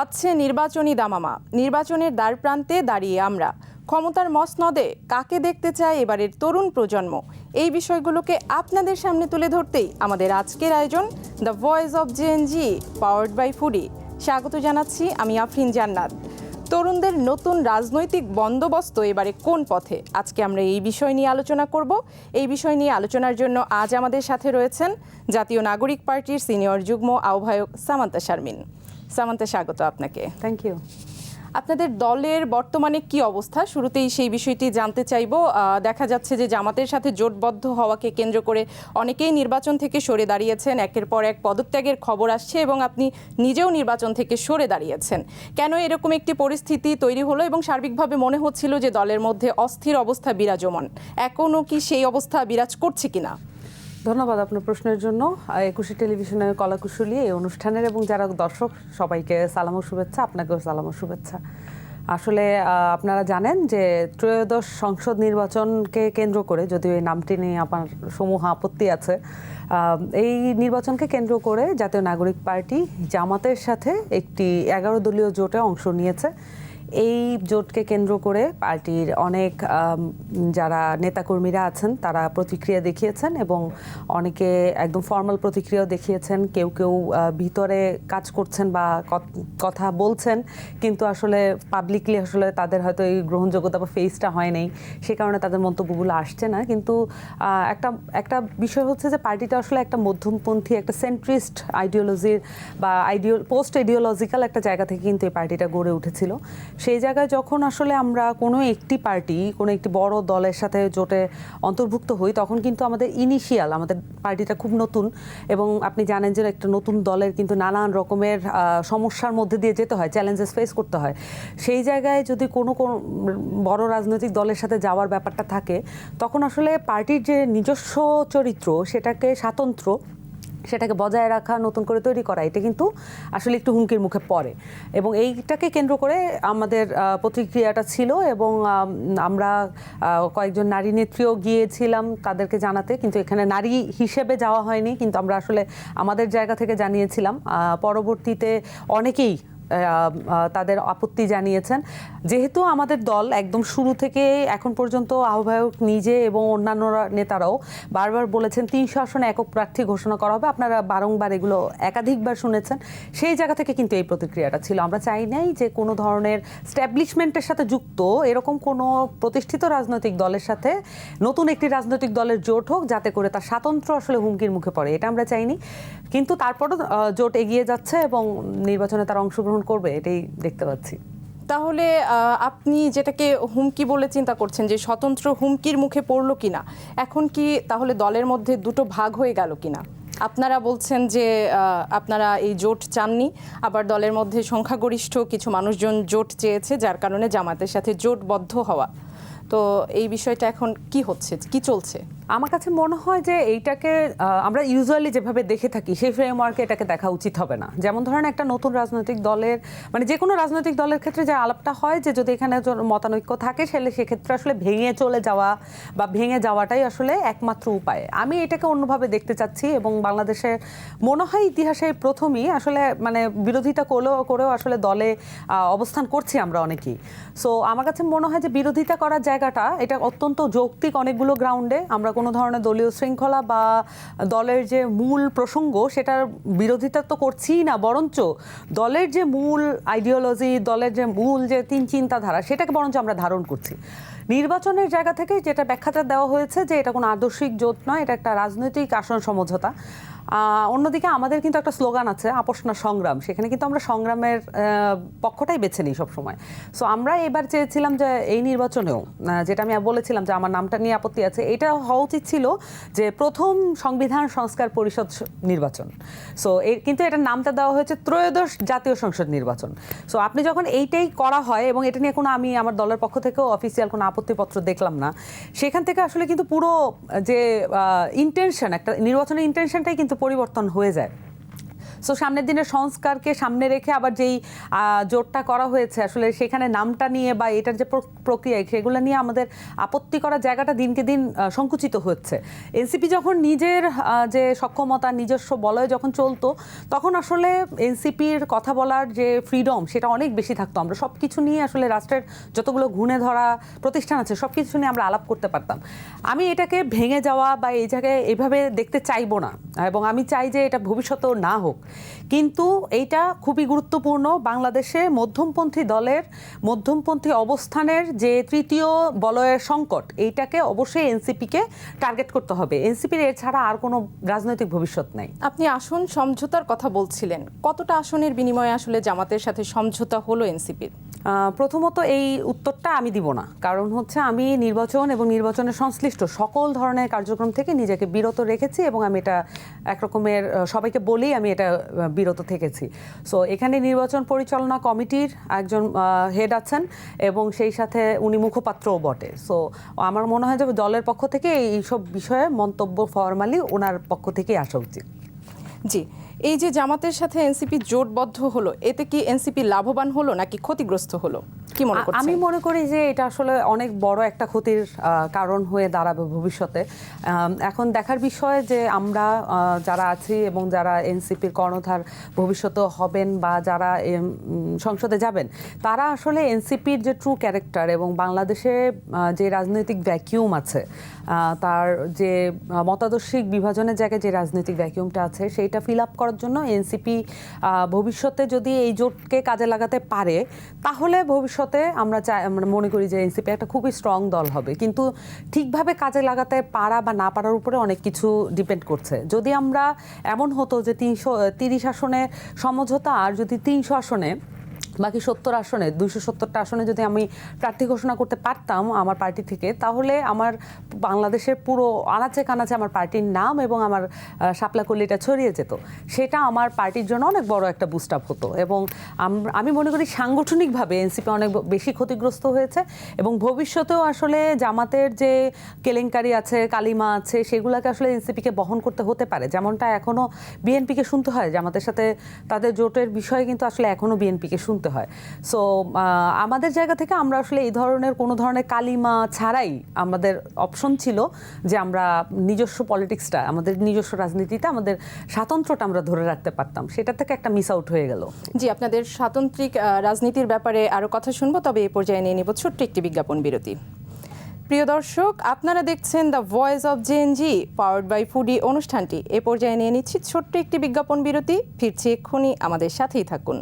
বাজছে নির্বাচনী দামামা। নির্বাচনের দ্বারপ্রান্তে দাঁড়িয়ে আমরা ক্ষমতার মসনদে কাকে দেখতে চায় এবারের তরুণ প্রজন্ম, এই বিষয়গুলোকে আপনাদের সামনে তুলে ধরতেই আমাদের আজকের আয়োজন the voice of JNG powered by foodie. স্বাগত জানাচ্ছি আমি আফরিন জান্নাত। তরুণদের নতুন রাজনৈতিক বন্দোবস্ত এবারে কোন পথে, আজকে আমরা এই বিষয় নিয়ে আলোচনা করব। এই বিষয় নিয়ে আলোচনার জন্য আজ আমাদের সাথে রয়েছেন জাতীয় নাগরিক পার্টির সিনিয়র যুগ্ম আহ্বায়ক সামান্তা শারমিন। সামান্তা, স্বাগত আপনাকে। Thank you. আপনাদের দলের বর্তমানে কি অবস্থা, শুরুতেই সেই বিষয়টি জানতে চাইব। দেখা যাচ্ছে যে জামাতের সাথে জোটবদ্ধ হওয়াকে কেন্দ্র করে অনেকেই নির্বাচন থেকে সরে দাঁড়িয়েছেন, একের পর এক পদত্যাগের খবর আসছে এবং আপনি নিজেও নির্বাচন থেকে সরে দাঁড়িয়েছেন। কেন এরকম একটি পরিস্থিতি তৈরি হলো এবং সার্বিকভাবে মনে হচ্ছিল যে দলের মধ্যে অস্থির অবস্থা বিরাজমান, এখনও কি সেই অবস্থা বিরাজ করছে কিনা? ধন্যবাদ আপনার প্রশ্নের জন্য। একুশে টেলিভিশনের কলাকুশলী এই অনুষ্ঠানের এবং যারা দর্শক সবাইকে সালাম ও শুভেচ্ছা, আপনাকেও সালাম ও শুভেচ্ছা। আসলে আপনারা জানেন যে ত্রয়োদশ সংসদ নির্বাচনকে কেন্দ্র করে, যদিও এই নামটি নিয়ে আপনার সমূহ আপত্তি আছে, এই নির্বাচনকে কেন্দ্র করে জাতীয় নাগরিক পার্টি জামাতের সাথে একটি 11 দলীয় জোটে অংশ নিয়েছে। এই জোটকে কেন্দ্র করে পার্টির অনেক যারা নেতাকর্মীরা আছেন তারা প্রতিক্রিয়া দেখিয়েছেন এবং অনেকে একদম ফর্মাল প্রতিক্রিয়াও দেখিয়েছেন। কেউ কেউ ভিতরে কাজ করছেন বা কথা বলছেন, কিন্তু আসলে পাবলিকলি আসলে তাদের হয়তো এই গ্রহণযোগ্যতা বা ফেসটা হয় নাই, সে কারণে তাদের মন্তব্যগুলো আসছে না। কিন্তু একটা বিষয় হচ্ছে যে পার্টিটা আসলে একটা মধ্যমপন্থী, একটা সেন্ট্রিস্ট আইডিওলজির বা পোস্ট আইডিওলজিক্যাল একটা জায়গা থেকে কিন্তু এই পার্টিটা গড়ে উঠেছিল। সেই জায়গায় যখন আসলে আমরা কোনো একটি পার্টি, কোনো একটি বড় দলের সাথে জোটে অন্তর্ভুক্ত হই, তখন কিন্তু আমাদের আমাদের পার্টিটা খুব নতুন এবং আপনি জানেন যে একটা নতুন দলের কিন্তু নানান রকমের সমস্যার মধ্যে দিয়ে যেতে হয়, চ্যালেঞ্জেস ফেস করতে হয়। সেই জায়গায় যদি কোনো বড় রাজনৈতিক দলের সাথে যাওয়ার ব্যাপারটা থাকে, তখন আসলে পার্টির যে নিজস্ব চরিত্র, সেটাকে বজায় রাখা, নতুন করে তৈরি করা, এটা কিন্তু আসলে একটু হুমকির মুখে পড়ে এবং এইটাকে কেন্দ্র করে আমাদের প্রতিক্রিয়াটা ছিল এবং আমরা কয়েকজন নারী নেত্রীও গিয়েছিলাম তাদেরকে জানাতে, কিন্তু এখানে নারী হিসেবে যাওয়া হয়নি, কিন্তু আমরা আসলে আমাদের জায়গা থেকে জানিয়েছিলাম। পরবর্তীতে অনেকেই তাদের আপত্তি জানিয়েছেন। যেহেতু আমাদের দল একদম শুরু থেকে এখন পর্যন্ত আহ্বায়ক নিজে এবং অন্যান্য নেতারাও বারবার বলেছেন 300 আসনে একক প্রার্থী ঘোষণা করা হবে, আপনারা বারংবার এগুলো একাধিকবার শুনেছেন, সেই জায়গা থেকে কিন্তু এই প্রতিক্রিয়াটা ছিল। আমরা চাই নাই যে কোনো ধরনের স্ট্যাবলিশমেন্টের সাথে যুক্ত এরকম কোনো প্রতিষ্ঠিত রাজনৈতিক দলের সাথে নতুন একটি রাজনৈতিক দলের জোট হোক, যাতে করে তার স্বাতন্ত্র্য আসলে হুমকির মুখে পড়ে, এটা আমরা চাইনি। কিন্তু তারপরও জোট এগিয়ে যাচ্ছে এবং নির্বাচনে তারা অংশগ্রহণ করবে, এটাই দেখতে পাচ্ছি। তাহলে আপনি যেটাকে হুমকি বলে চিন্তা করছেন যে স্বতন্ত্র হুমকির মুখে পড়লো কিনা, এখন কি তাহলে দলের মধ্যে দুটো ভাগ হয়ে গেল কিনা? আপনারা বলছেন যে আপনারা এই জোট চাননি, আবার দলের মধ্যে সংখ্যাগরিষ্ঠ কিছু মানুষজন জোট চেয়েছে, যার কারণে জামাতের সাথে জোটবদ্ধ হওয়া। তো এই বিষয়টা এখন কি হচ্ছে, কি চলছে? আমার কাছে মনে হয় যে এইটাকে আমরা ইউজুয়ালি যেভাবে দেখে থাকি সেই ফ্রেমওয়ার্কে এটাকে দেখা উচিত হবে না। যেমন ধরেন একটা নতুন রাজনৈতিক দলের, মানে যে কোনো রাজনৈতিক দলের ক্ষেত্রে যে আলাপটা হয় যে যদি এখানে মতানৈক্য থাকে, সেক্ষেত্রে আসলে ভেঙে চলে যাওয়া বা ভেঙে যাওয়াটাই আসলে একমাত্র উপায়। আমি এটাকে অন্যভাবে দেখতে চাচ্ছি এবং বাংলাদেশের মনে হয় ইতিহাসে প্রথমই আসলে মানে বিরোধিতা করেও আসলে দলে অবস্থান করছি আমরা অনেকেই। সো আমার কাছে মনে হয় যে বিরোধিতা করার জায়গাটা এটা অত্যন্ত যৌক্তিক অনেকগুলো গ্রাউন্ডে। আমরা কোনো ধরনের দলীয় শৃঙ্খলা বা দলের যে মূল প্রসঙ্গ সেটার বিরোধিতা তো করছিই না, বরঞ্চ দলের যে মূল আইডিওলজি, দলের যে মূল যে চিন্তাধারা, সেটাকে বরঞ্চ আমরা ধারণ করছি। নির্বাচনের জায়গা থেকে যেটা ব্যাখ্যাটা দেওয়া হয়েছে যে এটা কোনো আদর্শিক জোট নয়, এটা একটা রাজনৈতিক আসন সমঝোতা। অন্যদিকে আমাদের কিন্তু একটা স্লোগান আছে, আপোষ না সংগ্রাম, সেখানে কিন্তু আমরা সংগ্রামের পক্ষটাই বেছে নিই সবসময়। সো আমরা এবার চেয়েছিলাম যে এই নির্বাচনেও, যেটা আমি বলেছিলাম যে আমার নামটা নিয়ে আপত্তি আছে, এটা হওয়া উচিত ছিল যে প্রথম সংবিধান সংস্কার পরিষদ নির্বাচন। সো কিন্তু এটার নামটা দেওয়া হয়েছে ত্রয়োদশ জাতীয় সংসদ নির্বাচন। সো আপনি যখন এইটাই করা হয় এবং এটা নিয়ে কোনো আমি আমার দলের পক্ষ থেকেও অফিসিয়াল কোনো আপত্তিপত্র দেখলাম না, সেখান থেকে আসলে কিন্তু পুরো যে ইন্টেনশন, একটা নির্বাচনের ইন্টেনশনটাই কিন্তু পরিবর্তন হয়ে যায়। সো সামনের দিনের সংস্কারকে সামনে রেখে আবার যেই জোটটা করা হয়েছে আসলে সেখানে নামটা নিয়ে বা এটার যে প্রক্রিয়া সেগুলো নিয়ে আমাদের আপত্তি করার জায়গাটা দিনকে দিন সংকুচিত হচ্ছে। এনসিপি যখন নিজের যে সক্ষমতা নিজস্ব বলয়ে যখন চলতো তখন আসলে এনসিপির কথা বলার যে ফ্রিডম সেটা অনেক বেশি থাকতো। আমরা সব কিছু নিয়ে আসলে রাষ্ট্রের যতগুলো ঘুণে ধরা প্রতিষ্ঠান আছে সব কিছু নিয়ে আমরা আলাপ করতে পারতাম। আমি এটাকে ভেঙে যাওয়া বা এই জায়গায় এইভাবে দেখতে চাইবো না, এবং আমি চাই যে এটা ভবিষ্যতেও না হোক। কিন্তু এইটা খুবই গুরুত্বপূর্ণ। বাংলাদেশে মধ্যমপন্থী দলের মধ্যমপন্থী অবস্থানের যে তৃতীয় বলয়ের সংকট, এইটাকে অবশ্যই এনসিপিকে টার্গেট করতে হবে। এনসিপির এর ছাড়া আর কোনো রাজনৈতিক ভবিষ্যৎ নাই। আপনি আসন সমঝোতার কথা বলছিলেন, কতটা আসনের বিনিময়ে আসলে জামাতের সাথে সমঝোতা হলো এনসিপির? প্রথমত এই উত্তরটা আমি দিব না, কারণ হচ্ছে আমি নির্বাচন এবং নির্বাচনের সংশ্লিষ্ট সকল ধরনের কার্যক্রম থেকে নিজেকে বিরত রেখেছি, এবং আমি এটা একরকমের সবাইকে বলেই আমি এটা বিরত থেকেছি। সো এখানে নির্বাচন পরিচালনা কমিটির একজন হেড আছেন এবং সেই সাথে উনি মুখপাত্রও বটে। সো আমার মনে হয় যে দলের পক্ষ থেকে এইসব বিষয়ে মন্তব্য ফরমালি ওনার পক্ষ থেকেই আসা উচিত। জি, এই যে জামাতের সাথে এনসিপি জোটবদ্ধ হলো, এতে কি এনসিপি লাভবান হলো নাকি ক্ষতিগ্রস্ত হলো, কি মনে করছেন? আমি মনে করি যে এটা আসলে অনেক বড় একটা ক্ষতির কারণ হয়ে দাঁড়াবে ভবিষ্যতে। এখন দেখার বিষয় যে আমরা যারা আছি এবং যারা এনসিপির কর্ণধার ভবিষ্যতে হবেন বা যারা সংসদে যাবেন, তারা আসলে এনসিপির যে ট্রু ক্যারেক্টার এবং বাংলাদেশে যে রাজনৈতিক ভ্যাকিউম আছে, তার যে মতাদর্শিক বিভাজনের জায়গায় যে রাজনৈতিক ভ্যাকিউমটা আছে সেইটা ফিল আপ করার জন্য এনসিপি ভবিষ্যতে যদি এই জোটকে কাজে লাগাতে পারে তাহলে ভবিষ্যতে আমরা মনে করি যে এনসিপি একটা খুবই স্ট্রং দল হবে। কিন্তু ঠিকভাবে কাজে লাগাতে পারা বা না পারার উপরে অনেক কিছু ডিপেন্ড করছে। যদি আমরা এমন হতো যে 330 আসনে সমঝোতা, আর যদি 300 আসনে বাকি 70 আসনে 270টা আসনে যদি আমি প্রার্থী ঘোষণা করতে পারতাম আমার পার্টি থেকে, তাহলে আমার বাংলাদেশের পুরো আনাচে কানাচে আমার পার্টির নাম এবং আমার শাপলাকলিটা ছড়িয়ে যেত। সেটা আমার পার্টির জন্য অনেক বড় একটা বুস্ট আপ হতো। এবং আমি মনে করি সাংগঠনিকভাবে এনসিপি অনেক বেশি ক্ষতিগ্রস্ত হয়েছে, এবং ভবিষ্যতেও আসলে জামাতের যে কেলেঙ্কারি আছে, কালিমা আছে, সেগুলোকে আসলে এনসিপিকে বহন করতে হতে পারে। যেমনটা এখনও বিএনপিকে শুনতে হয় জামাতের সাথে তাদের জোটের বিষয়ে, কিন্তু আসলে এখনও বিএনপিকে শুনতে হয়। সো আমাদের জায়গা থেকে আমরা আসলে এই ধরনের কোনো ধরনের কালিমা ছাড়াই আমাদের অপশন ছিল যে আমরা নিজস্ব পলিটিক্সটা, আমাদের নিজস্ব রাজনীতিতে আমাদের স্বাতন্ত্র্যটা আমরা ধরে রাখতে পারতাম। সেটা থেকে একটা মিস আউট হয়ে গেল। জি, আপনাদের স্বাতন্ত্রিক রাজনীতির ব্যাপারে আরও কথা শুনবো, তবে এই পর্যায়ে নিয়ে নেব ছোট্ট একটি বিজ্ঞাপন বিরতি। প্রিয় দর্শক, আপনারা দেখছেন the voice of JNG powered by foodie অনুষ্ঠানটি। এ পর্যায়ে নিয়ে নিচ্ছি ছোট্ট একটি বিজ্ঞাপন বিরতি। ফিরছি এক্ষুনি, আমাদের সাথেই থাকুন।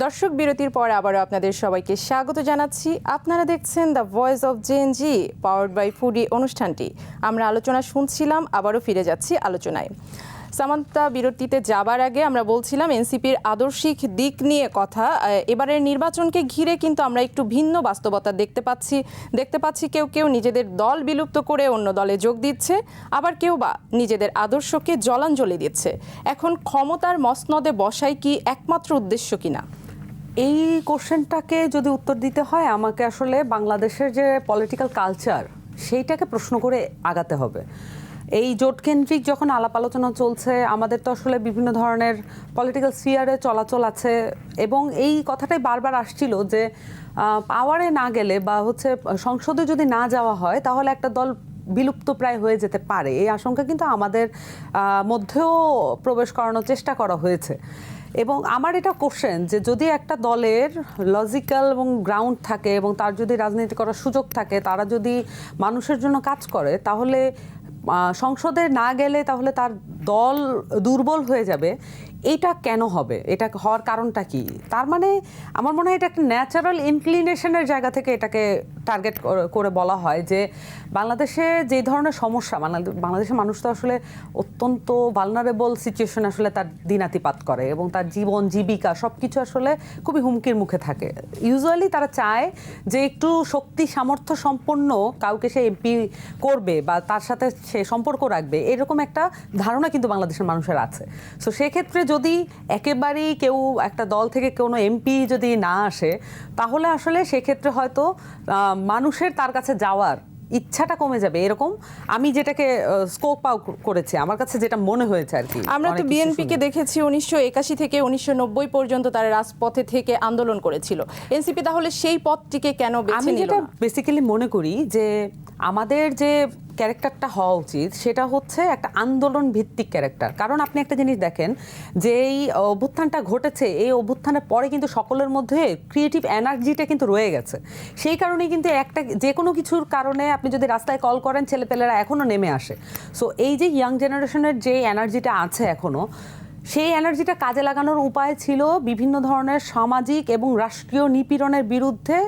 দর্শক, বিরতির পর আবারও আপনাদের সবাইকে স্বাগত জানাচ্ছি। আপনারা দেখছেন the voice of JNG powered by foodie অনুষ্ঠানটি। আমরা আলোচনা শুনছিলাম, আবারও ফিরে যাচ্ছি আলোচনায়। সামান্তা, বিরতিতে যাবার আগে আমরা বলছিলাম এনসিপির আদর্শিক দিক নিয়ে কথা। এবারের নির্বাচনকে ঘিরে কিন্তু আমরা একটু ভিন্ন বাস্তবতা দেখতে পাচ্ছি কেউ কেউ নিজেদের দল বিলুপ্ত করে অন্য দলে যোগ দিচ্ছে, আবার কেউ বা নিজেদের আদর্শকে জলাঞ্জলি দিচ্ছে। এখন ক্ষমতার মসনদে বসাই কি একমাত্র উদ্দেশ্য কিনা? এই কোশ্চেনটাকে যদি উত্তর দিতে হয় আমাকে আসলে বাংলাদেশের যে পলিটিক্যাল কালচার সেইটাকে প্রশ্ন করে আগাতে হবে। এই জোটকেন্দ্রিক যখন আলাপ আলোচনা চলছে, আমাদের তো আসলে বিভিন্ন ধরনের পলিটিক্যাল স্ফিয়ারে চলাচল আছে, এবং এই কথাটাই বারবার আসছিল যে পাওয়ারে না গেলে বা হচ্ছে সংসদে যদি না যাওয়া হয় তাহলে একটা দল বিলুপ্ত প্রায় হয়ে যেতে পারে। এই আশঙ্কা কিন্তু আমাদের মধ্যেও প্রবেশ করানোর চেষ্টা করা হয়েছে। এবং আমার এটা কোশ্চেন যে যদি একটা দলের লজিক্যাল এবং গ্রাউন্ড থাকে এবং তার যদি রাজনীতি করার সুযোগ থাকে, তারা যদি মানুষের জন্য কাজ করে, তাহলে সংসদে না গেলে তাহলে তার দল দুর্বল হয়ে যাবে। এটা কেন হবে, এটা হওয়ার কারণটা কি? তার মানে আমার মনে হয় এটা একটা ন্যাচারাল ইনক্লিনেশনের জায়গা থেকে এটাকে টার্গেট করে বলা হয় যে বাংলাদেশে যে ধরনের সমস্যা, বাংলাদেশের মানুষ তো আসলে অত্যন্ত ভালনারেবল সিচুয়েশন আসলে তার দিনাতিপাত করে এবং তার জীবন জীবিকা সব কিছু আসলে খুবই হুমকির মুখে থাকে। ইউজুয়ালি তারা চায় যে একটু শক্তি সামর্থ্য সম্পন্ন কাউকে সে এমপি করবে বা তার সাথে সে সম্পর্ক রাখবে, এরকম একটা ধারণা কিন্তু বাংলাদেশের মানুষের আছে। সো সেক্ষেত্রে যদি একেবারেই কেউ একটা দল থেকে কোনো এমপি যদি না আসে, তাহলে আসলে সেক্ষেত্রে হয়তো মানুষের তার কাছে যাওয়ার ইচ্ছাটা কমে যাবে, এরকম আমি যেটাকে স্কোপ আউট করেছি, আমার কাছে যেটা মনে হয়েছে আর কি। আমরা তো বিএনপিকে দেখেছি 1981 থেকে 1990 পর্যন্ত তারা রাজপথে থেকে আন্দোলন করেছিল। এনসিপি তাহলে সেই পথটিকে কেন বেছে আমি নিল যেটা না? বেসিক্যালি মনে করি যে আমাদের যে ক্যারেক্টারটা হওয়া উচিত সেটা হচ্ছে একটা আন্দোলন ভিত্তিক ক্যারেক্টার। কারণ আপনি একটা জিনিস দেখেন যে এই অভ্যুত্থানটা ঘটেছে, এই অভ্যুত্থানের পরে কিন্তু সকলের মধ্যে ক্রিয়েটিভ এনার্জিটা কিন্তু রয়ে গেছে। সেই কারণেই কিন্তু একটা যে কোনো কিছুর কারণে আপনি যদি রাস্তায় কল করেন, ছেলেপেলেরা এখনও নেমে আসে। সো এই যে ইয়াং জেনারেশনের যে এনার্জিটা আছে এখনও, সেই এনার্জিটা কাজে লাগানোর উপায় ছিল বিভিন্ন ধরনের সামাজিক এবং রাষ্ট্রীয় নিপীড়নের বিরুদ্ধে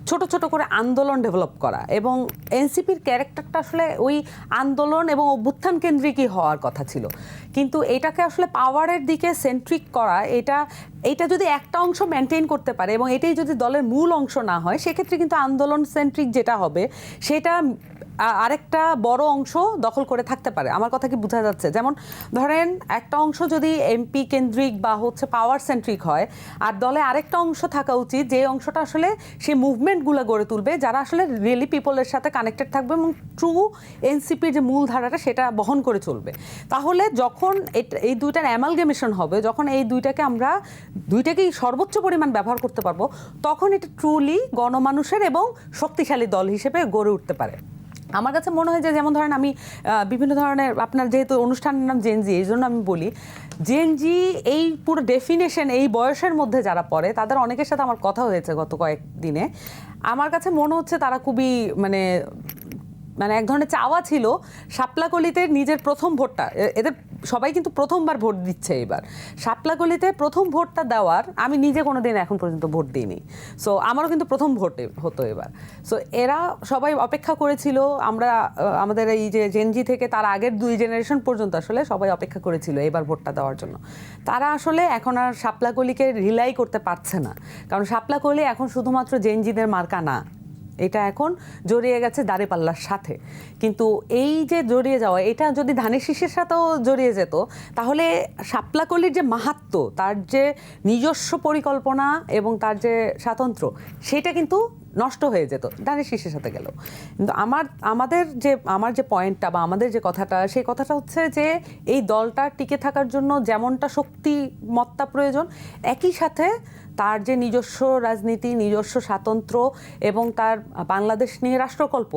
ছোট ছোট করে আন্দোলন ডেভেলপ করা। এবং এনসিপির ক্যারেক্টারটা আসলে ওই আন্দোলন এবং অভ্যুত্থান কেন্দ্রিকই হওয়ার কথা ছিল, কিন্তু এটাকে আসলে পাওয়ারের দিকে সেন্ট্রিক করা, এটা যদি একটা অংশ মেনটেন করতে পারে এবং এটাই যদি দলের মূল অংশ না হয়, সেক্ষেত্রে কিন্তু আন্দোলন সেন্ট্রিক যেটা হবে সেটা আরেকটা বড় অংশ দখল করে থাকতে পারে। আমার কথা কি বোঝা যাচ্ছে? যেমন ধরেন একটা অংশ যদি এমপি কেন্দ্রিক বা হচ্ছে পাওয়ার সেন্ট্রিক হয়, আর দলে আরেকটা অংশ থাকা উচিত যে অংশটা আসলে সেই মুভমেন্টগুলো গড়ে তুলবে, যারা আসলে রিয়েলি পিপলের সাথে কানেক্টেড থাকবে এবং ট্রু এনসিপির যে মূল ধারাটা সেটা বহন করে চলবে। তাহলে যখন এই দুইটার অ্যামালগেমেশন হবে, যখন এই দুইটাকেই সর্বোচ্চ পরিমাণ ব্যবহার করতে পারবো, তখন এটা ট্রুলি গণমানুষের এবং শক্তিশালী দল হিসেবে গড়ে উঠতে পারে। আমার কাছে মনে হয় যে যেমন ধরেন আমি বিভিন্ন ধরনের, আপনার যেহেতু অনুষ্ঠানের নাম জেনজি, এই জন্য আমি বলি জেনজি এই পুরো ডেফিনেশন এই বয়সের মধ্যে যারা পড়ে, তাদের অনেকের সাথে আমার কথা হয়েছে গত কয়েকদিনে। আমার কাছে মনে হচ্ছে তারা খুবই মানে এক ধরনের চাওয়া ছিল শাপলাকলিতে নিজের প্রথম ভোটটা, এদের সবাই কিন্তু প্রথমবার ভোট দিচ্ছে এবার, শাপলাকলিতে প্রথম ভোটটা দেওয়ার। আমি নিজে কোনোদিন এখন পর্যন্ত ভোট দিইনি, সো আমারও কিন্তু প্রথম ভোট হতো এবার। সো এরা সবাই অপেক্ষা করেছিল, আমাদের এই যে জেনজি থেকে তার আগের 2 জেনারেশন পর্যন্ত আসলে সবাই অপেক্ষা করেছিল এবার ভোটটা দেওয়ার জন্য। তারা আসলে এখন আর শাপলাকলিকে রিলাই করতে পারছে না, কারণ শাপলাকলি এখন শুধুমাত্র জেনজিদের মার্কা না, এটা এখন জড়িয়ে গেছে দাঁড়িপাল্লার সাথে। কিন্তু এই যে জড়িয়ে যাওয়া, এটা যদি ধানের শীষের সাথেও জড়িয়ে যেত, তাহলে শাপলাকলির যে মাহাত্ম্য, তার যে নিজস্ব পরিকল্পনা এবং তার যে স্বাতন্ত্র্য, সেটা কিন্তু নষ্ট হয়ে যেত ধানের শীষের সাথে গেল। কিন্তু আমার যে পয়েন্টটা বা আমাদের যে কথাটা, সেই কথাটা হচ্ছে যে এই দলটা টিকে থাকার জন্য যেমনটা শক্তিমত্তা প্রয়োজন, একই সাথে তার যে নিজস্ব রাজনীতি, নিজস্ব স্বাতন্ত্র্য এবং তার বাংলাদেশ নিয়ে রাষ্ট্রকল্প,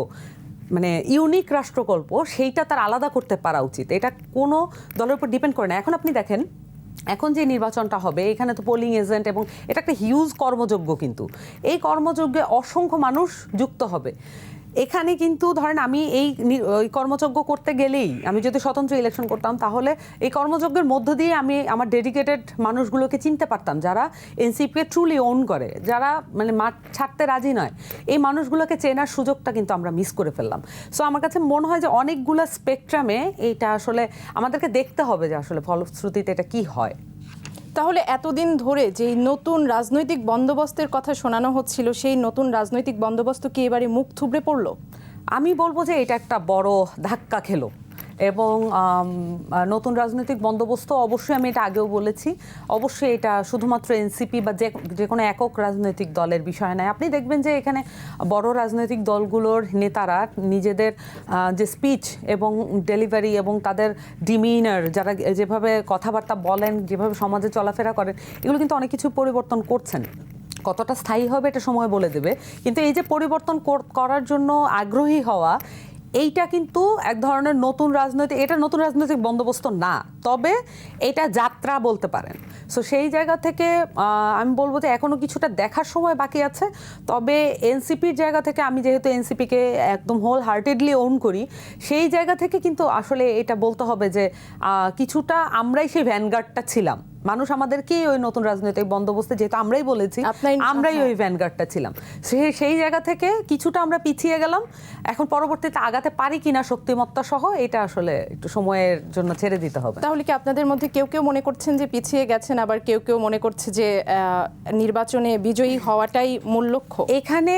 মানে ইউনিক রাষ্ট্রকল্প, সেইটা তার আলাদা করতে পারা উচিত। এটা কোনো দলের উপর ডিপেন্ড করে না। এখন আপনি দেখেন, এখন যে নির্বাচনটা হবে, এখানে তো পোলিং এজেন্ট এবং এটা একটা হিউজ কর্মযজ্ঞ, কিন্তু এই কর্মযজ্ঞে অসংখ্য মানুষ যুক্ত হবে। এখানে কিন্তু ধরেন আমি এই কর্মযজ্ঞ করতে গেলেই, আমি যদি স্বতন্ত্র ইলেকশন করতাম, তাহলে এই কর্মযজ্ঞের মধ্য দিয়ে আমি আমার ডেডিকেটেড মানুষগুলোকে চিনতে পারতাম, যারা এনসিপিকে ট্রুলি ওন করে, যারা মানে মাঠ ছাড়তে রাজি নয়। এই মানুষগুলোকে চেনার সুযোগটা কিন্তু আমরা মিস করে ফেললাম। সো আমার কাছে মনে হয় যে অনেকগুলো স্পেকট্রামে এইটা আসলে আমাদেরকে দেখতে হবে যে আসলে ফলশ্রুতিতে এটা কি হয়। তাহলে এতদিন ধরে যে নতুন রাজনৈতিক বন্দোবস্তের কথা শোনানো হচ্ছিল, সেই নতুন রাজনৈতিক বন্দোবস্ত কি এবারে মুখ থুবড়ে পড়লো? আমি বলবো যে এটা একটা বড় ধাক্কা খেলো এবং নতুন রাজনৈতিক বন্দোবস্ত, অবশ্যই আমি এটা আগেও বলেছি, অবশ্যই এটা শুধুমাত্র এনসিপি বা যে কোনো একক রাজনৈতিক দলের বিষয় নয়। আপনি দেখবেন যে এখানে বড় রাজনৈতিক দলগুলোর নেতারা নিজেদের যে স্পিচ এবং ডেলিভারি এবং তাদের ডিমিনার, যারা যেভাবে কথাবার্তা বলেন, যেভাবে সমাজে চলাফেরা করেন, এগুলো কিন্তু অনেক কিছু পরিবর্তন করছেন। কতটা স্থায়ী হবে এটা সময় বলে দেবে, কিন্তু এই যে পরিবর্তন করার জন্য আগ্রহী হওয়া, এইটা কিন্তু এক ধরনের নতুন রাজনৈতিক বন্দোবস্ত না, তবে এটা যাত্রা বলতে পারেন। সো সেই জায়গা থেকে আমি বলবো যে এখনও কিছুটা দেখার সময় বাকি আছে। তবে এনসিপির জায়গা থেকে, আমি যেহেতু এনসিপিকে একদম হোল হার্টেডলি ওন করি, সেই জায়গা থেকে কিন্তু আসলে এটা বলতে হবে যে কিছুটা আমরাই সেই ভ্যানগার্ডটা ছিলাম। মানুষ আমাদেরকেই ওই নতুন রাজনৈতিক বন্দোবস্তে, যেহেতু আমরাই বলেছি, আমরাই ওই ভ্যানগার্ডটা ছিলাম, সেই জায়গা থেকে কিছুটা আমরা পিছিয়ে গেলাম। এখন পরবর্তীতে আগাতে পারি কিনা শক্তিমত্তা সহ, এটা আসলে একটু সময়ের জন্য ছেড়ে দিতে হবে। তাহলে কি আপনাদের মধ্যে কেউ কেউ মনে করছেন যে পিছিয়ে গেছেন, আবার কেউ কেউ মনে করছে যে নির্বাচনে বিজয়ী হওয়াটাই মূল লক্ষ্য? এখানে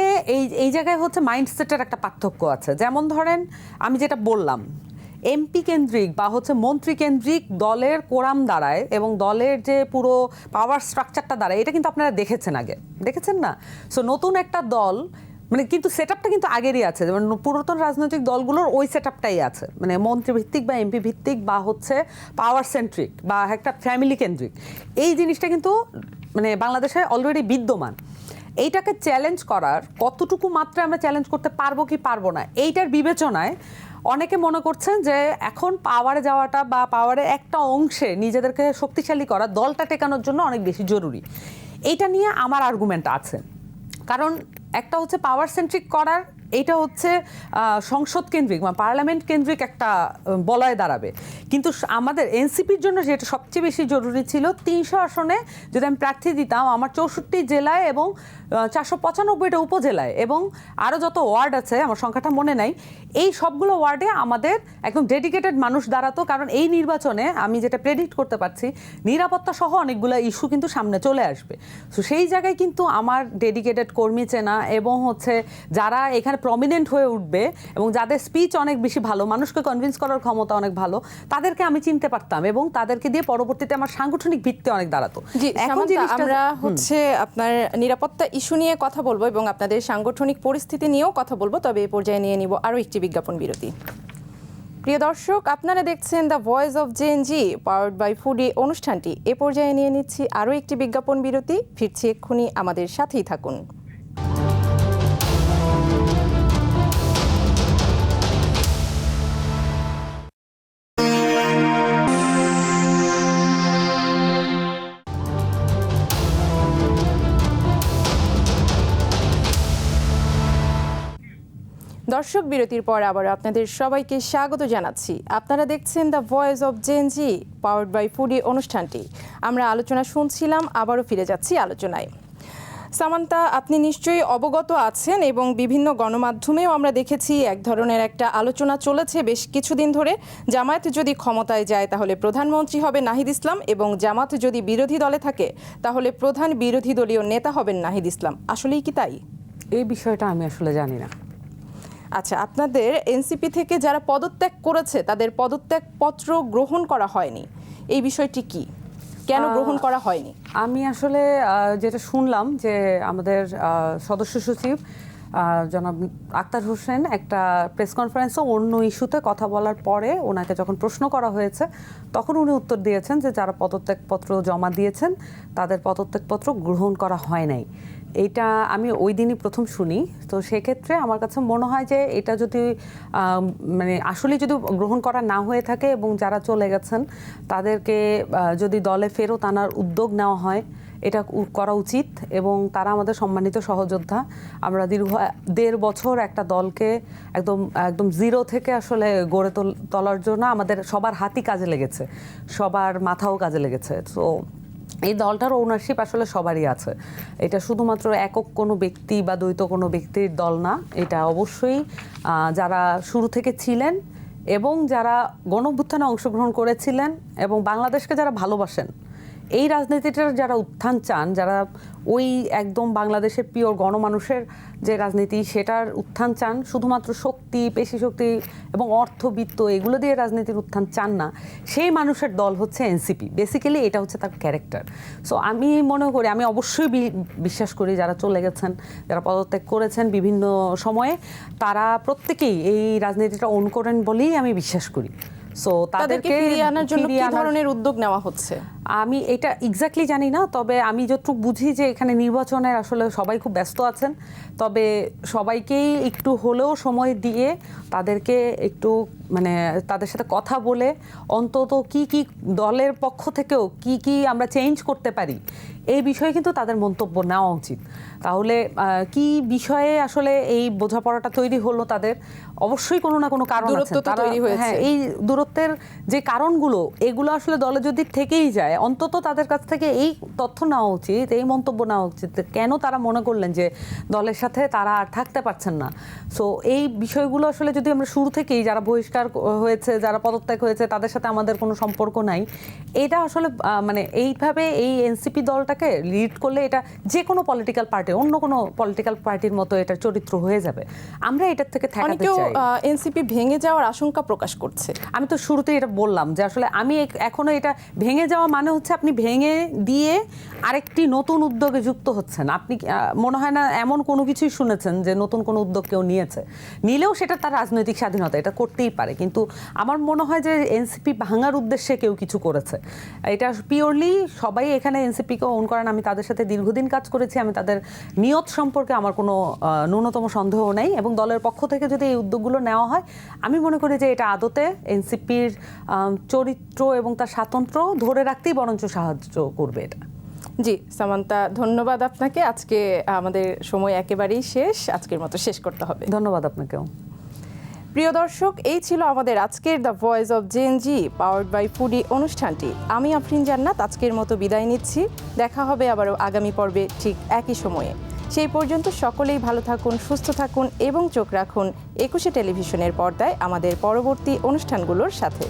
এই জায়গায় হচ্ছে মাইন্ডসেটের একটা পার্থক্য আছে। যেমন ধরেন আমি যেটা বললাম, এমপি কেন্দ্রিক বা হচ্ছে মন্ত্রী কেন্দ্রিক দলের কোরাম দাঁড়ায় এবং দলের যে পুরো পাওয়ার স্ট্রাকচারটা দাঁড়ায়, এটা কিন্তু আপনারা দেখেছেন, আগে দেখেছেন না? সো নতুন একটা দল মানে কিন্তু সেটআপটা কিন্তু আগেরই আছে, যেমন পুরাতন রাজনৈতিক দলগুলোর ওই সেটআপটাই আছে, মানে মন্ত্রী ভিত্তিক বা এমপি ভিত্তিক বা হচ্ছে পাওয়ার সেন্ট্রিক বা একটা ফ্যামিলি কেন্দ্রিক, এই জিনিসটা কিন্তু মানে বাংলাদেশে অলরেডি বিদ্যমান। এইটাকে চ্যালেঞ্জ করার কতটুকু মাত্রায় আমরা চ্যালেঞ্জ করতে পারবো কি পারবো না, এইটার বিবেচনায় অনেকে মনে করছেন যে এখন পাওয়ারে যাওয়াটা বা পাওয়ারের একটা অংশে নিজেদেরকে শক্তিশালী করা, দলটা টেকানোর জন্য অনেক বেশি জরুরি। এইটা নিয়ে আমার আর্গুমেন্ট আছে, কারণ একটা হচ্ছে পাওয়ার সেন্ট্রিক করার, এইটা হচ্ছে সংসদ কেন্দ্রিক বা পার্লামেন্ট কেন্দ্রিক একটা বলয় দাঁড়াবে। কিন্তু আমাদের এনসিপির জন্য যেটা সবচেয়ে বেশি জরুরি ছিল, 300 আসনে যদি আমি প্রার্থী দিতাম আমার 64 জেলায় এবং 495টা উপজেলায় এবং আরও যত ওয়ার্ড আছে, আমার সংখ্যাটা মনে নাই, এই সবগুলো ওয়ার্ডে আমাদের একদম ডেডিকেটেড মানুষ দাঁড়াতো। কারণ এই নির্বাচনে আমি যেটা প্রেডিক্ট করতে পারছি, নিরাপত্তা সহ অনেকগুলো ইস্যু কিন্তু সামনে চলে আসবে। তো সেই জায়গায় কিন্তু আমার ডেডিকেটেড কর্মী চেনা এবং হচ্ছে যারা এখানে প্রমিনেন্ট হয়ে উঠবে এবং যাদের স্পিচ অনেক বেশি ভালো, মানুষকে কনভিন্স করার ক্ষমতা অনেক ভালো, তাদেরকে আমি চিনতে পারতাম এবং তাদেরকে দিয়ে পরবর্তীতে আমার সাংগঠনিক ভিত্তি অনেক দাঁড়াতো। এখন আমরা হচ্ছে আপনার নিরাপত্তা ইস্যু নিয়ে কথা বলবো এবং আপনাদের সাংগঠনিক পরিস্থিতি নিয়েও কথা বলবো, তবে এই পর্যায়ে নিয়ে নিব আরও একটি বিজ্ঞাপন বিরতি। প্রিয় দর্শক, আপনারা দেখছেন the voice of JNG powered by foodie অনুষ্ঠানটি। এ পর্যায়ে নিয়ে নিচ্ছি আরও একটি বিজ্ঞাপন বিরতি। ফিরছি এক্ষুনি, আমাদের সাথেই থাকুন। দর্শক, বিরতির পর আবার আপনাদের সবাইকে স্বাগত জানাচ্ছি। আপনারা দেখছেন the voice of JNG powered by foodie অনুষ্ঠানটি। আমরা আলোচনা শুনছিলাম, আবারও ফিরে যাচ্ছি আলোচনায়। সামান্তা, আপনি নিশ্চয়ই অবগত আছেন এবং বিভিন্ন গণমাধ্যমেও আমরা দেখেছি এক ধরনের একটা আলোচনা চলেছে বেশ কিছুদিন ধরে। জামায়াত যদি ক্ষমতায় যায় তাহলে প্রধানমন্ত্রী হবে নাহিদ ইসলাম এবং জামাত যদি বিরোধী দলে থাকে তাহলে প্রধান বিরোধী দলীয় নেতা হবেন নাহিদ ইসলাম। আসলেই কি তাই? এই বিষয়টা আমি আসলে জানি না। আচ্ছা, আপনাদের এনসিপি থেকে যারা পদত্যাগ করেছে তাদের পদত্যাগপত্র গ্রহণ করা হয়নি, এই বিষয়টি কি, কেন গ্রহণ করা হয়নি? আমি আসলে যেটা শুনলাম যে আমাদের সদস্য সচিব জনাব আক্তার হোসেন একটা প্রেস কনফারেন্সে অন্য ইস্যুতে কথা বলার পরে ওনাকে যখন প্রশ্ন করা হয়েছে তখন উনি উত্তর দিয়েছেন যে যারা পদত্যাগপত্র জমা দিয়েছেন তাদের পদত্যাগপত্র গ্রহণ করা হয় নাই। এইটা আমি ওই দিনই প্রথম শুনি। তো সেক্ষেত্রে আমার কাছে মনে হয় যে এটা যদি মানে আসলে যদি গ্রহণ করা না হয়ে থাকে এবং যারা চলে গেছেন তাদেরকে যদি দলে ফেরত আনার উদ্যোগ নেওয়া হয়, এটা করা উচিত। এবং তারা আমাদের সম্মানিত সহযোদ্ধা। আমরা দীর্ঘ 1.5 বছর একটা দলকে একদম জিরো থেকে আসলে গড়ে তোলার জন্য আমাদের সবার হাতই কাজে লেগেছে, সবার মাথাও কাজে লেগেছে। তো এই দলটার ওনারশিপ আসলে সবারই আছে। এটা শুধুমাত্র একক কোনো ব্যক্তি বা দ্বৈত কোনো ব্যক্তির দল না। এটা অবশ্যই যারা শুরু থেকে ছিলেন এবং যারা গণঅভ্যুত্থানে অংশগ্রহণ করেছিলেন এবং বাংলাদেশকে যারা ভালোবাসেন, এই রাজনীতিটার যারা উত্থান চান, যারা ওই একদম বাংলাদেশের পিওর গণমানুষের যে রাজনীতি সেটার উত্থান চান, শুধুমাত্র শক্তি, পেশি শক্তি এবং অর্থবিত্ত এগুলো দিয়ে রাজনীতির উত্থান চান না, সেই মানুষের দল হচ্ছে এনসিপি। বেসিক্যালি এটা হচ্ছে তার ক্যারেক্টার। সো আমি মনে করি, আমি অবশ্যই বিশ্বাস করি যারা চলে গেছেন, যারা পদত্যাগ করেছেন বিভিন্ন সময়ে, তারা প্রত্যেকেই এই রাজনীতিটা ওন করেন বলেই আমি বিশ্বাস করি। সো তাদেরকে ফিরিয়ে আনার জন্য কি ধরনের উদ্যোগ নেওয়া হচ্ছে আমি এটা এক্স্যাক্টলি জানি না। তবে আমি যতটুকু বুঝি যে এখানে নির্বাচনের আসলে সবাই খুব ব্যস্ত আছেন, তবে সবাইকেই একটু হলেও সময় দিয়ে তাদেরকে একটু মানে তাদের সাথে কথা বলে অন্তত কি কি দলের পক্ষ থেকেও কি কি আমরা চেঞ্জ করতে পারি এই বিষয়ে কিন্তু তাদের মন্তব্য নেওয়া উচিত। তাহলে কি বিষয়ে আসলে এই বোঝাপড়াটা তৈরি হলো তাদের, অবশ্যই কোনো না কোনো কারণ আছে। হ্যাঁ, এই দূরত্বের যে কারণগুলো এগুলো আসলে দলে যদি থেকেই যায়, অন্তত তাদের কাছ থেকে এই তথ্য নেওয়া উচিত, এই মন্তব্য নেওয়া উচিত যে কেন তারা মনে করলেন যে দলের সাথে তারা আর থাকতে পারছেন না। সো এই বিষয়গুলো আসলে যদি আমরা শুরু থেকেই, যারা বহিষ্কার হয়েছে, যারা পদত্যাগ হয়েছে, তাদের সাথে আমাদের কোনো সম্পর্ক নাই, এটা আসলে মানে এইভাবে এই এনসিপি দলটাকে লিড করলে এটা যে কোনো পলিটিক্যাল পার্টি, অন্য কোনো পলিটিক্যাল পার্টির মতো এটার চরিত্র হয়ে যাবে। আমরা এটার থেকে ঠেকাতে অনেকেও চাই। এনসিপি ভেঙে যাওয়ার আশঙ্কা প্রকাশ করছে। আমি তো শুরুতেই এটা বললাম যে আসলে আমি এখনো এটা ভেঙে যাওয়া মানে হচ্ছে আপনি ভেঙে দিয়ে আরেকটি নতুন উদ্যোগে যুক্ত হচ্ছেন। আপনি মনে হয় না এমন কোনো কিছুই শুনেছেন যে নতুন কোনো উদ্যোগ কেউ নিয়েছে, নিলেও সেটা তার রাজনৈতিক স্বাধীনতা, এটা করতেই পারে। কিন্তু আমার মনে হয় যে এনসিপি ভাঙার উদ্দেশ্যে কেউ কিছু করেছে। এটা পিওরলি সবাই এখানে এনসিপিকে ওন করেন, আমি তাদের সাথে দীর্ঘদিন কাজ করেছি, আমি তাদের নিয়ত সম্পর্কে আমার কোনো ন্যূনতম সন্দেহ নেই। এবং দলের পক্ষ থেকে যদি এই উদ্যোগগুলো নেওয়া হয়, আমি মনে করি যে এটা আদতে এনসিপির চরিত্র এবং তার স্বাতন্ত্র্য ধরে রাখতেই বরঞ্চ সাহায্য করবে এটা। জি সামান্তা, ধন্যবাদ আপনাকে। আজকে আমাদের সময় একেবারেই শেষ, আজকের মতো শেষ করতে হবে। ধন্যবাদ আপনাকেও। প্রিয় দর্শক, এই ছিল আমাদের আজকের the voice of Gen Z powered by foodie অনুষ্ঠানটি। আমি আফরিন জান্নাত আজকের মতো বিদায় নিচ্ছি। দেখা হবে আবারও আগামী পর্বে ঠিক একই সময়ে। সেই পর্যন্ত সকলেই ভালো থাকুন, সুস্থ থাকুন এবং চোখ রাখুন 21শে টেলিভিশনের পর্দায় আমাদের পরবর্তী অনুষ্ঠানগুলোর সাথে।